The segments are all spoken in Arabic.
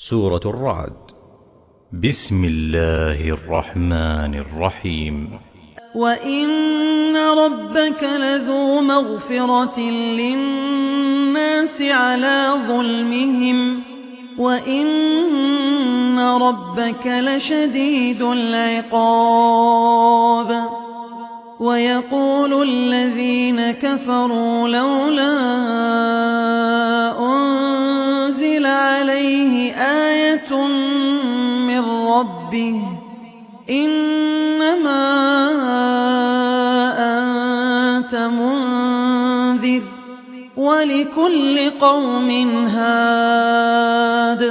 سورة الرعد. بسم الله الرحمن الرحيم. وإن ربك لذو مغفرة للناس على ظلمهم وإن ربك لشديد العقاب. ويقول الذين كفروا لولا أنزل عليه آية من ربه إنما أنت منذر ولكل قوم هاد.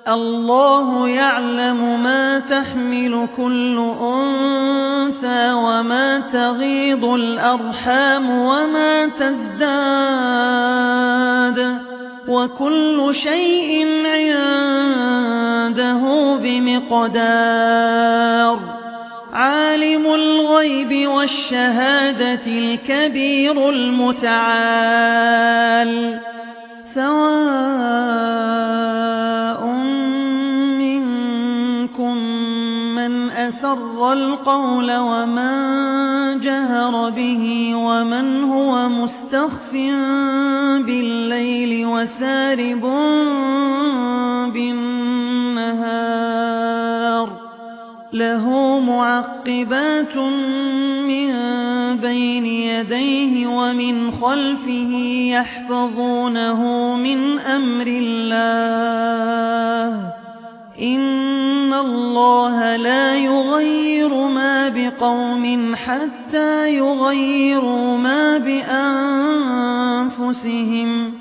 الله يعلم ما تحمل كل أنثى وما تغيض الأرحام وما تزداد وكل شيء عنده بمقدار. عالم الغيب والشهادة الكبير المتعال. سواء منكم من أسر القول ومن جهر به ومن هو مستخف بالليل وسارب بالنهار. له معقبات من بين يديه ومن خلفه يحفظونه من أمر الله. إن الله لا يغير ما بقوم حتى يغيروا ما بأنفسهم.